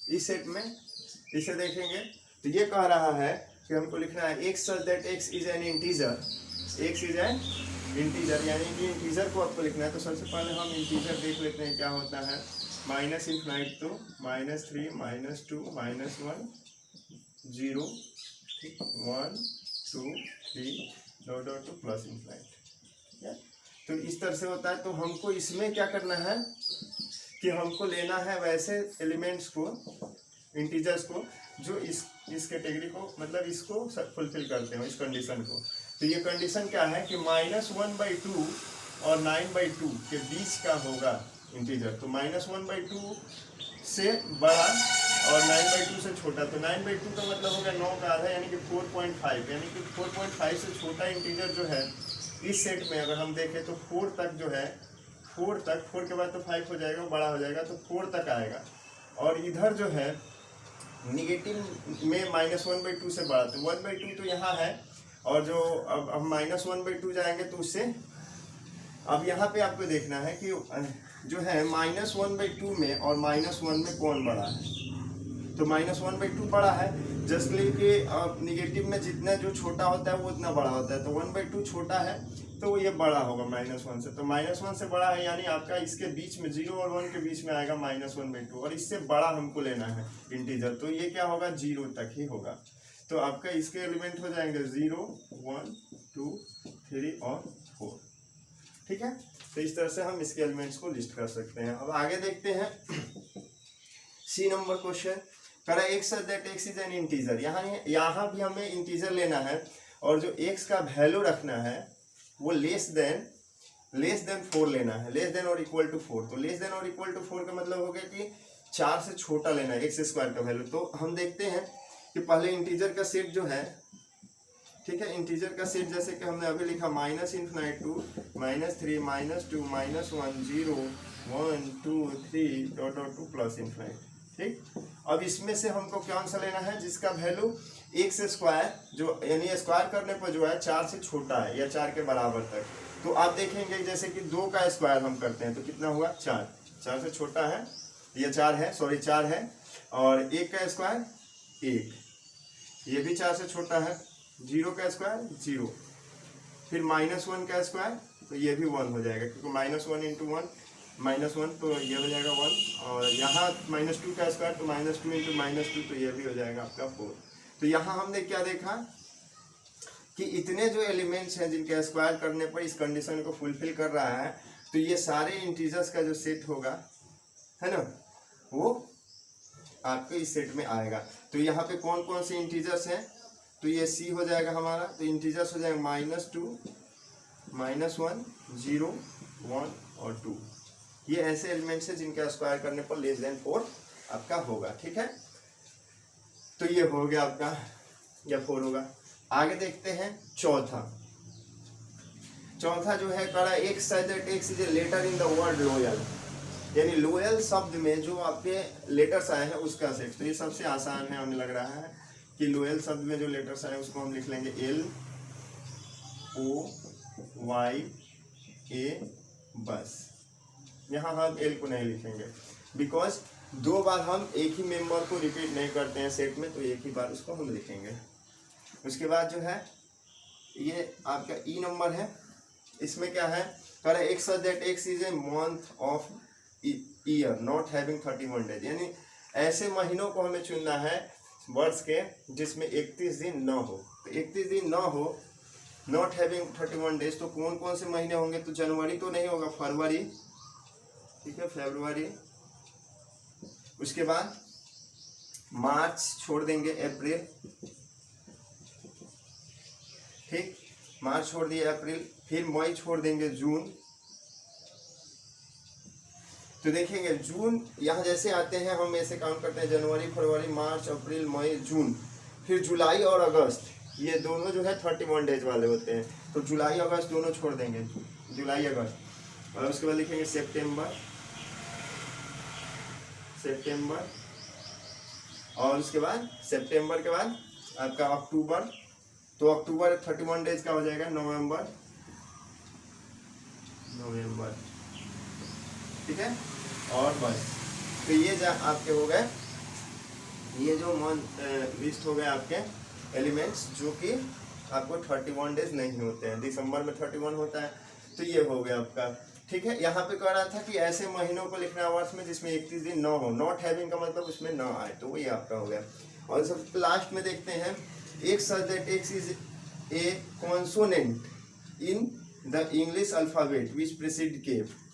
Speaker 1: इस सेट में इसे देखेंगे तो ये कह रहा है कि हमको लिखना है x such that x is an integer, x is an integer, यानी कि इंटीजर को आपको लिखना है। तो सबसे पहले हम इंटीजर देख लेते हैं क्या होता है, minus infinite to -3 -2 -1 0 1 2 3 dot dot to plus infinite. तो इस तरह से होता है। तो हमको इसमें क्या करना है कि हमको लेना है वैसे एलिमेंट्स को, इंटीजर्स को, जो इस कैटेगरी को मतलब इसको फुलफिल करते हो, इस कंडीशन को। तो ये कंडीशन क्या है कि -1/2 और 9/2 के बीच का होगा इंटीजर, तो -1/2 से बड़ा और 9/2 से छोटा। तो 9/2 का मतलब हो गया 9 का आधा यानी कि 4.5, यानी कि 4.5 से छोटा इंटीजर जो है इस सेट में अगर हम देखें तो 4 तक जो है, 4 तक, 4 के बाद तो 5 हो जाएगा, बड़ा हो जाएगा, तो 4 तक आएगा। और इधर जो है निगेटिव में -1/2 से बड़ा, तो 1/2 तो यहाँ है, और जो अब हम -1/2 जाएंगे तो उससे अब यहाँ पे आपको देखना है कि जो है -1/2 में और -1 में कौन बड़ा है। तो -1/2 बड़ा है, जस्ट लाइक कि निगेटिव में जितना जो छोटा होता है वो उतना बड़ा होता है, तो 1/2 छोटा है तो ये बड़ा होगा -1 से। तो -1 से बड़ा है यानी आपका इसके बीच में 0 और 1 के बीच में आएगा -1/2, और इससे बड़ा हमको लेना है इंटीजर, तो ये क्या होगा 0 तक ही होगा। तो आपका इसके एलिमेंट हो जाएंगे 0, 1, 2, 3 और 4। ठीक है, तो इस तरह से हम इसके एलिमेंट्स को लिस्ट कर सकते हैं। अब आगे देखते हैं सी नंबर क्वेश्चन, करा x that x is an integer. यहाँ भी हमें इंटीजर लेना है और जो x का वैल्यू रखना है वो लेस देन 4 लेना है, लेस देन और इक्वल टू 4। तो लेस देन और इक्वल टू 4 का मतलब हो गया कि 4 से छोटा लेना है x² का वैल्यू। तो हम देखते हैं कि पहले इंटीजर का सेट जो है, ठीक है, इंटीजर का सेट जैसे कि हमने अभी लिखा -∞ to -3 -2 -1 0 1 2 3 (2 +∞). ठीक, अब इसमें से हमको कौन सा लेना है जिसका वैल्यू x² जो यानी स्क्वायर करने पर जो है 4 से छोटा है या 4 के बराबर तक। तो आप देखेंगे जैसे कि 2 का स्क्वायर हम करते हैं तो कितना हुआ 4, 4 से छोटा है, ये 4 है, सॉरी 4 है, और 1 का स्क्वायर 1, ये भी 4 से छोटा है, 0 का स्क्वायर 0, फिर -1 का स्क्वायर तो ये भी 1 हो जाएगा क्योंकि -1 × 1 -1 तो ये हो जाएगा 1, और यहाँ -2 का स्क्वायर तो -2 × -2 तो ये भी हो जाएगा आपका 4। तो यहाँ हमने क्या देखा कि इतने जो एलिमेंट्स हैं जिनके स्क्वायर करने पर इस कंडीशन को फुलफिल कर रहा है, तो ये सारे इंटीजर्स का जो सेट होगा, है ना, वो आपके इस सेट में आएगा। तो यहाँ पे कौन कौन से इंटीजर्स हैं, तो ये सी हो जाएगा हमारा, तो इंटीजर्स हो जाएगा -2 -1 0 1 और 2। ये ऐसे एलिमेंट्स हैं जिनका स्क्वायर करने पर लेस देन 4 आपका होगा। ठीक है, तो ये हो गया आपका, या 4 होगा। आगे देखते हैं चौथा जो है करा x that x is a letter in the word loyal, यानी लोयल शब्द में जो आपके लेटर्स आए हैं उसका सेट। तो ये सबसे आसान है, हमें लग रहा है कि लोयल शब्द में जो लेटर्स आए उसको हम लिख लेंगे L O Y A, बस। यहाँ हम L को नहीं लिखेंगे बिकॉज 2 बार हम एक ही मेंबर को रिपीट नहीं करते हैं सेट में, तो एक ही बार उसको हम लिखेंगे। उसके बाद जो है ये आपका ई नंबर है, इसमें क्या है, करा x that x is a month of year not having 31 days, यानी ऐसे महीनों को हमें चुनना है वर्ष के जिसमें 31 दिन न हो। तो 31 दिन न हो, नॉट हैविंग 31 डेज, तो कौन कौन से महीने होंगे, तो जनवरी तो नहीं होगा, फरवरी, ठीक है, फरवरी, उसके बाद मार्च छोड़ देंगे, अप्रैल, ठीक, मार्च छोड़ दिए, अप्रैल, फिर मई छोड़ देंगे, जून। तो देखेंगे जून यहाँ जैसे आते हैं हम ऐसे काउंट करते हैं, जनवरी फरवरी मार्च अप्रैल मई जून, फिर जुलाई और अगस्त, ये दोनों जो है 31 डेज वाले होते हैं, तो जुलाई अगस्त दोनों छोड़ देंगे, जुलाई अगस्त। और उसके बाद लिखेंगे सितंबर, और उसके बाद सितंबर के बाद आपका अक्टूबर, तो अक्टूबर 31 डेज का हो जाएगा, नवंबर, ठीक है, और बस। तो ये आपके हो गए, ये जो लिस्ट हो गए आपके एलिमेंट्स जो कि आपको 31 डेज नहीं होते हैं, दिसंबर में 31 होता है, तो ये हो गया आपका। ठीक है, यहाँ पे कह रहा था कि ऐसे महीनों को लिखना वर्ष में जिसमें 31 दिन न हो, नॉट हैविंग का मतलब उसमें न आए, तो वो ये आपका हो गया। और सब लास्ट में देखते हैं x that x is A consonant in the English alphabet which preceded के,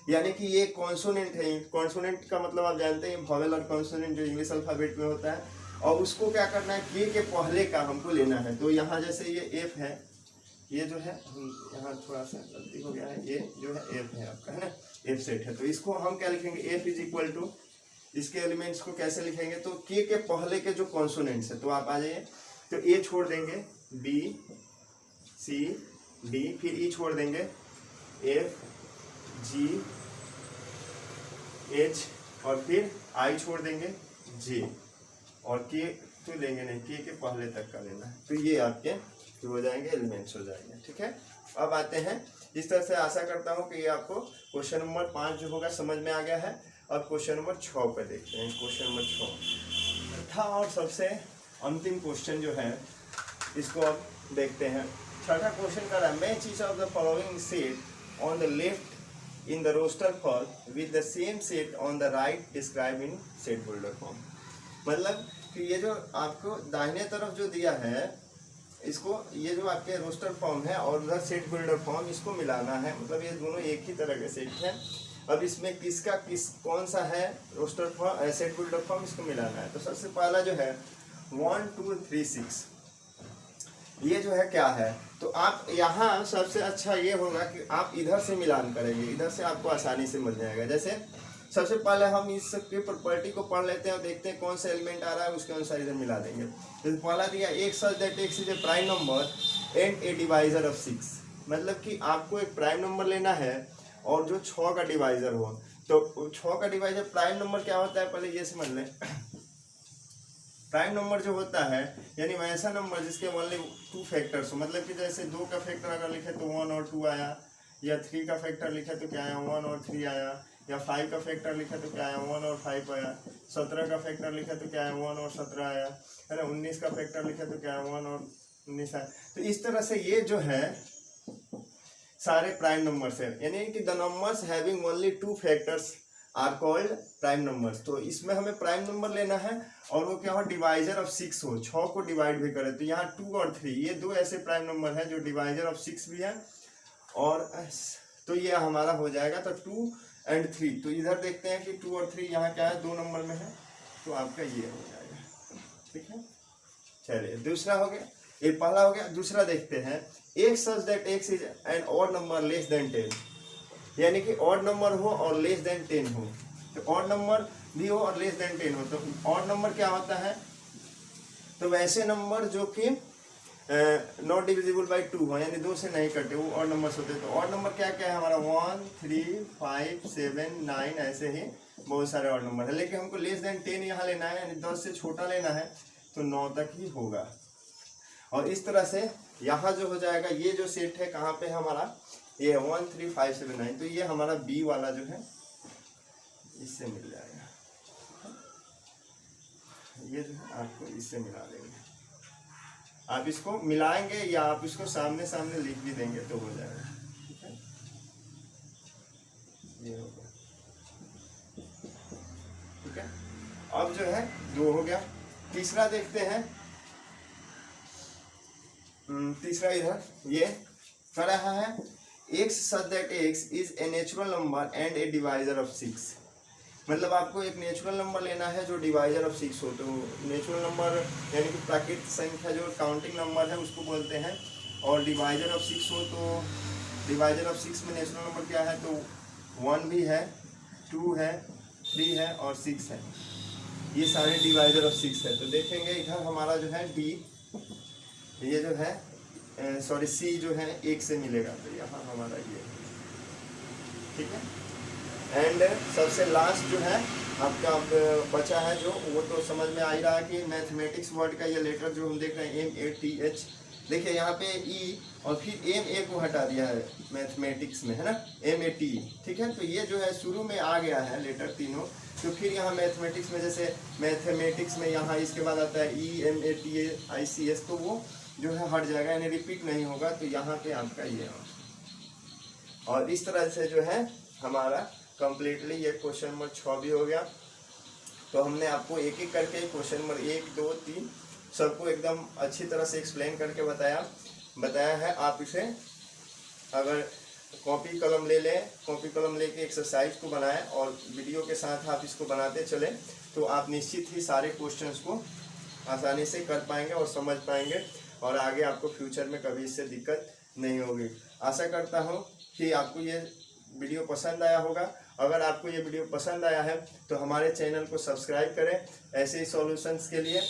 Speaker 1: यानी कि ये कॉन्सोनेंट है। कॉन्सोनेंट का मतलब आप जानते हैं वॉवेल और कॉन्सोनेंट जो इंग्लिश अल्फाबेट में होता है, और उसको क्या करना है, के पहले का हमको लेना है। तो यहाँ जैसे ये एफ है, ये जो है यहाँ थोड़ा सा गलती हो गया है, ये जो है एफ है आपका, है ना, एफ सेट है। तो इसको हम क्या लिखेंगे, एफ इज इक्वल टू, इसके एलिमेंट्स को कैसे लिखेंगे, तो के पहले के जो कॉन्सोनेंट्स है, तो आप आ जाइए, तो ए छोड़ देंगे, बी सी डी, फिर ई छोड़ देंगे, एफ जी एच, और फिर आई छोड़ देंगे, जे, और के तो लेंगे नहीं, के पहले तक का लेना है। तो ये आपके जो हो जाएंगे एलिमेंट्स हो जाएंगे, ठीक है। अब आते हैं, इस तरह से आशा करता हूँ कि ये आपको क्वेश्चन नंबर 5 जो होगा समझ में आ गया है। अब क्वेश्चन नंबर 6 पे देखते हैं। क्वेश्चन नंबर 6 था और सबसे अंतिम क्वेश्चन जो है, इसको अब देखते हैं। छठा क्वेश्चन कर रहा है, match each of the following set on the left in the roster fall with the same set on the right describe in set builder form. मतलब कि ये जो आपको दाहिने तरफ जो दिया है, इसको ये जो आपके रोस्टर फॉर्म है और उधर सेट बिल्डर फॉर्म, इसको मिलाना है। मतलब ये दोनों एक ही तरह के सेट हैं। अब इसमें किसका कौन सा है roster form, set builder form, इसको मिलाना है। तो सबसे पहला जो है 1 2 3 6, ये जो है क्या है, तो आप यहाँ सबसे अच्छा ये होगा कि आप इधर से मिलान करेंगे, इधर से आपको आसानी से मिल जाएगा। जैसे सबसे पहले हम इस सबकी प्रॉपर्टी को पढ़ लेते हैं और देखते हैं कौन सा एलिमेंट आ रहा है, उसके अनुसार इधर मिला देंगे। तो पहला दिया, एक सच that x is a prime number and A divisor of 6। मतलब कि आपको एक प्राइम नंबर लेना है और जो 6 का डिवाइजर हो। तो 6 का डिवाइजर, प्राइम नंबर क्या होता है पहले ये समझ लें। प्राइम नंबर जो होता है यानी वैसा नंबर जिसके ओनली 2 फैक्टर्स हो। मतलब कि जैसे 2 का फैक्टर अगर लिखे तो 1 और 2 आया, या 3 का फैक्टर लिखे तो क्या आया, 1 और 3 आया, या 5 का फैक्टर लिखा तो क्या आया, 1 और 5 आया, 17 का फैक्टर लिखा तो क्या आया, 1 और 17 आया, है ना, 19 का फैक्टर लिखा तो क्या आया, 1 और 19 आया। तो इस तरह से ये जो है सारे प्राइम नंबर्स है, यानी कि the numbers having only 2 factors are called prime numbers. तो इसमें हमें प्राइम नंबर लेना है और वो क्या हो, डिवाइजर ऑफ 6 हो, 6 को डिवाइड भी करे। तो यहाँ 2 और 3 ये 2 ऐसे प्राइम नंबर है जो डिवाइजर ऑफ 6 भी है, और तो ये हमारा हो जाएगा। तो 2 और 3, तो इधर देखते हैं कि 2 और 3 यहाँ क्या है, 2 नंबर में है, तो आपका ये हो जाएगा, ठीक है। चलिए दूसरा हो गया, ये पहला हो गया। दूसरा देखते हैं, एक सच that x is an odd number less than 10, यानी कि ऑड नंबर हो और लेस देन 10 हो। तो ऑड नंबर भी हो और लेस देन 10 हो। तो ऑड नंबर क्या होता है, तो वैसे नंबर जो कि नॉट डिविजिबल बाई 2 हो, यानी 2 से नहीं कटे, वो ऑड नंबर होते हैं। तो ऑड नंबर क्या क्या है हमारा, 1 3 5 7 9, ऐसे ही बहुत सारे ऑड नंबर है। लेकिन हमको लेस देन 10 यहाँ लेना है, यानी 10 से छोटा लेना है, तो 9 तक ही होगा। और इस तरह से यहाँ जो हो जाएगा, ये जो सेट है कहाँ पे हमारा, ये 1 3 5 7 9, तो ये हमारा बी वाला जो है इससे मिल जाएगा। ये जो है आपको इससे मिला देंगे। आप इसको मिलाएंगे या आप इसको सामने सामने लिख भी देंगे तो हो जाएगा, ठीक है। ये हो गया, ठीक है। अब जो है 2 हो गया। तीसरा देखते हैं, तीसरा इधर ये कर रहा है, x such that x is a natural number and A divisor of 6। मतलब आपको एक नेचुरल नंबर लेना है जो डिवाइजर ऑफ 6 हो। तो नेचुरल नंबर यानी कि प्राकृतिक संख्या जो काउंटिंग नंबर है उसको बोलते हैं, और डिवाइजर ऑफ 6 हो तो डिवाइजर ऑफ 6 में नेचुरल नंबर क्या है, तो 1 भी है, 2 है, 3 है और 6 है। ये सारे डिवाइजर ऑफ 6 है। तो देखेंगे इधर हमारा जो है डी, ये जो है सॉरी सी जो है 1 से मिलेगा, तो यहाँ हमारा ये, ठीक है। एंड सबसे लास्ट जो है आपका बचा है जो, वो तो समझ में आ ही रहा है कि मैथमेटिक्स वर्ड का ये लेटर जो हम देख रहे हैं MATH, देखिए यहाँ पे ई और फिर MA को हटा दिया है मैथमेटिक्स में, है ना, MAT, ठीक है। तो ये जो है शुरू में आ गया है लेटर तीनों, तो फिर यहाँ मैथमेटिक्स में, जैसे मैथमेटिक्स में यहाँ इसके बाद आता है EMATICS, तो वो जो है हट जाएगा, यानी रिपीट नहीं होगा। तो यहाँ पे आपका ये, और इस तरह से जो है हमारा कंप्लीटली ये क्वेश्चन नंबर 6 भी हो गया। तो हमने आपको एक एक करके क्वेश्चन नंबर 1 2 3 सबको एकदम अच्छी तरह से एक्सप्लेन करके बताया है। आप इसे अगर कॉपी कलम ले लें, कॉपी कलम लेके एक्सरसाइज को बनाएं और वीडियो के साथ आप इसको बनाते चलें, तो आप निश्चित ही सारे क्वेश्चंस को आसानी से कर पाएंगे और समझ पाएंगे, और आगे आपको फ्यूचर में कभी इससे दिक्कत नहीं होगी। आशा करता हूँ कि आपको ये वीडियो पसंद आया होगा। अगर आपको ये वीडियो पसंद आया है तो हमारे चैनल को सब्सक्राइब करें ऐसे ही सॉल्यूशंस के लिए।